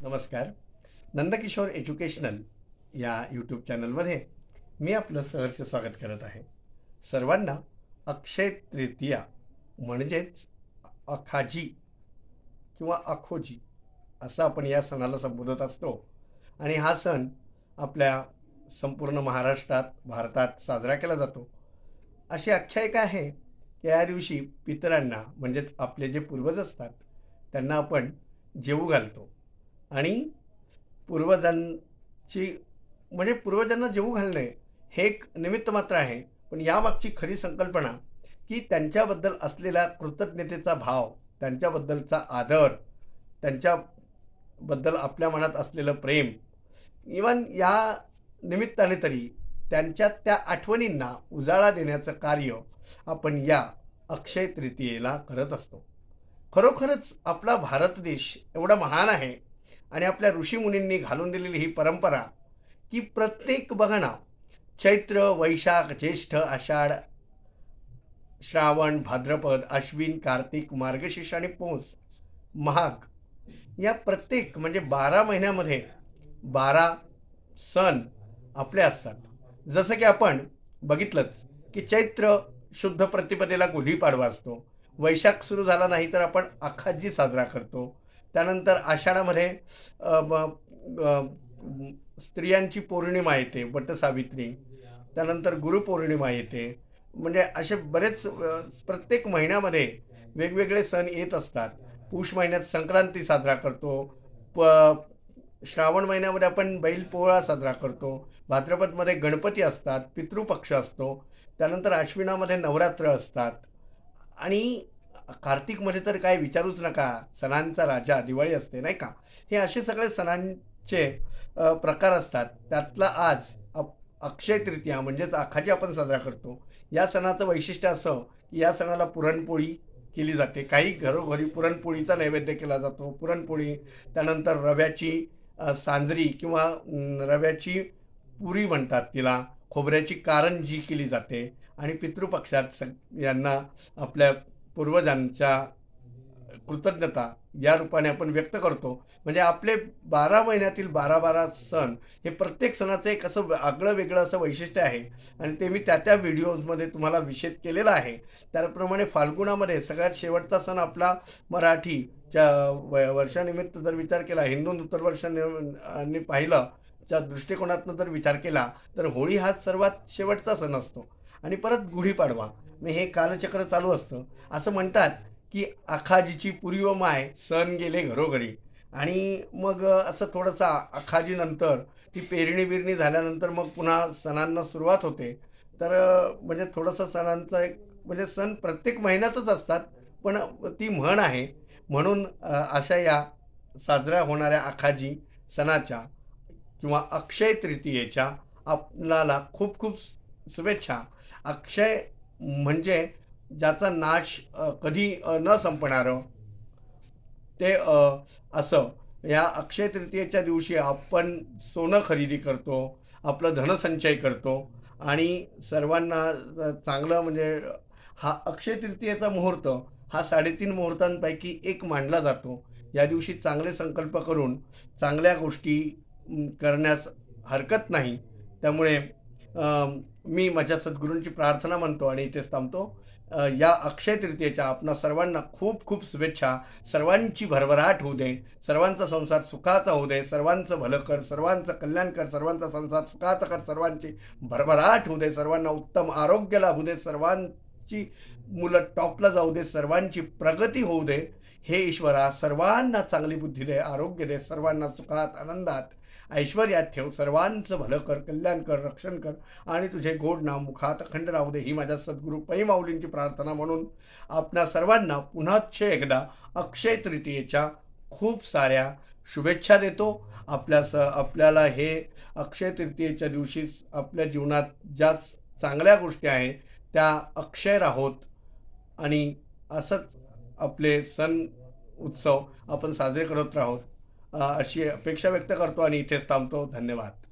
नमस्कार. नंदकिशोर एज्युकेशनल या यूट्यूब चॅनलमध्ये मी आपलं सहर्ष स्वागत करत आहे. सर्वांना अक्षय तृतीया म्हणजेच अखाजी किंवा अखोजी असं आपण या सणाला संबोधत असतो. आणि हा सण आपल्या संपूर्ण महाराष्ट्रात, भारतात साजरा केला जातो. अशी आख्यायिका आहे की या दिवशी पितरांना म्हणजेच आपले जे पूर्वज असतात त्यांना आपण जेवू घालतो. आणि पूर्वजांची म्हणजे पूर्वजांना जेवू घालणे हे एक निमित्त मात्र आहे, पण यामागची खरी संकल्पना की त्यांच्याबद्दल असलेला कृतज्ञतेचा भाव, त्यांच्याबद्दलचा आदर, त्यांच्याबद्दल आपल्या मनात असलेलं प्रेम, इवन या निमित्ताने तरी त्यांच्या त्या आठवणींना उजाळा देण्याचं कार्य आपण या अक्षय तृतीयेला करत असतो. खरोखरच आपला भारत देश एवढा महान आहे आणि आपल्या ऋषीमुनींनी घालून दिलेली ही परंपरा की प्रत्येक बघा ना, चैत्र, वैशाख, ज्येष्ठ, आषाढ, श्रावण, भाद्रपद, अश्विन, कार्तिक, मार्गशीर्ष आणि पौष, माघ या प्रत्येक म्हणजे 12 महिन्यामध्ये 12 सण आपले असतात. जसं की आपण बघितलंच की चैत्र शुद्ध प्रतिपदेला गुढीपाडवा असतो. वैशाख सुरू झाला नाही तर आपण आखाजी साजरा करतो. त्यानंतर आषाढामध्ये स्त्रियांची पौर्णिमा येते, वटसावित्री. त्यानंतर गुरुपौर्णिमा येते. म्हणजे असे बरेच प्रत्येक महिन्यामध्ये वेगवेगळे सण येत असतात. पुष महिन्यात संक्रांती साजरा करतो. प श्रावण महिन्यामध्ये आपण बैलपोळा साजरा करतो. भाद्रपदमध्ये गणपती असतात, पितृपक्ष असतो. त्यानंतर अश्विनामध्ये नवरात्र असतात. आणि कार्तिकमध्ये तर काय विचारूच नका, सणांचा राजा दिवाळी असते नाही का. हे असे सगळे सणांचे प्रकार असतात. त्यातला आज अक्षय तृतीया म्हणजेच आखाजी आपण साजरा करतो. या सणाचं वैशिष्ट्य असं की या सणाला पुरणपोळी केली जाते. काही घरोघरी पुरणपोळीचा नैवेद्य केला जातो. पुरणपोळी, त्यानंतर रव्याची सांजरी किंवा रव्याची पुरी म्हणतात तिला, खोबऱ्याची कारंजी केली जाते. आणि पितृपक्षात यांना आपल्या पूर्वजांच्या कृतज्ञता या रूपाने आपण व्यक्त करतो. म्हणजे आपले 12 महिन्यातील 12 सण हे प्रत्येक सणाचं एक असं आगळं वेगळं असं वैशिष्ट्य आहे. आणि ते मी त्या व्हिडिओजमध्ये तुम्हाला विशद केलेलं आहे. त्याप्रमाणे फाल्गुनामध्ये सगळ्यात शेवटचा सण आपला मराठीच्या वर्षानिमित्त जर विचार केला, हिंदू नूतन वर्षाने पाहिलं च्या दृष्टिकोनातून जर विचार केला तर होळी हा सर्वात शेवटचा सण असतो. आणि परत गुढीपाडवा, हे कालचक्र चालू असतं. असं म्हणतात की आखाजीची पुरी व माय सण गेले घरोघरी. आणि मग असं थोडंसं आखाजीनंतर ती पेरणी बिरणी झाल्यानंतर मग पुन्हा सणांना सुरुवात होते. तर म्हणजे थोडंसं सणांचं एक म्हणजे सण प्रत्येक महिन्यातच असतात, पण ती म्हण आहे. म्हणून अशा या साजऱ्या होणाऱ्या आखाजी सणाच्या किंवा अक्षय तृतीयेच्या आपणाला खूप खूप शुभेच्छा. अक्षय म्हणजे ज्याचा नाश कधी न संपणारं ते असं या अक्षय तृतीयेच्या दिवशी आपण सोनं खरेदी करतो, आपलं धनसंचय करतो. आणि सर्वांना चांगलं म्हणजे हा अक्षय तृतीयेचा मुहूर्त हा 3.5 मुहूर्तांपैकी एक मानला जातो. या दिवशी चांगले संकल्प करून चांगल्या गोष्टी करण्यास हरकत नाही. त्यामुळे मी माझ्या सद्गुरूंची प्रार्थना म्हणतो आणि इथेच थांबतो. या अक्षय तृतीयेच्या आपणा सर्वांना खूप खूप शुभेच्छा. सर्वांची भरभराट होऊ दे, सर्वांचा संसार सुखाचा होऊ दे, सर्वांचं भलं कर, सर्वांचं कल्याण कर, सर्वांचा संसार सुखाचा कर, सर्वांची भरभराट होऊ दे, सर्वांना उत्तम आरोग्य लाभू दे, सर्वांची मुलं टॉपला जाऊ दे, सर्वांची प्रगती होऊ दे. हे ईश्वरा सर्वांना चांगली बुद्धी दे, आरोग्य दे, सर्वांना सुखात आनंदात ऐश्वर्यात ठेव, सर्वांचं भलं कर, कल्याण कर, रक्षण कर आणि तुझे गोड नाम मुखात अखंड राहू दे. ही माझ्या सद्गुरू पै माऊलींची प्रार्थना म्हणून आपणा सर्वांना पुन्हा एकदा अक्षय तृतीयेच्या खूप साऱ्या शुभेच्छा देतो. आपल्याला हे अक्षय तृतीयेच्या दिवशी आपल्या जीवनात ज्या चांगल्या गोष्टी आहेत त्या अक्षय राहोत आणि असंच आपले सण उत्सव आपण साजरे करत राहोत अशी अपेक्षा व्यक्त करतो आणि इथेच थांबतो. धन्यवाद.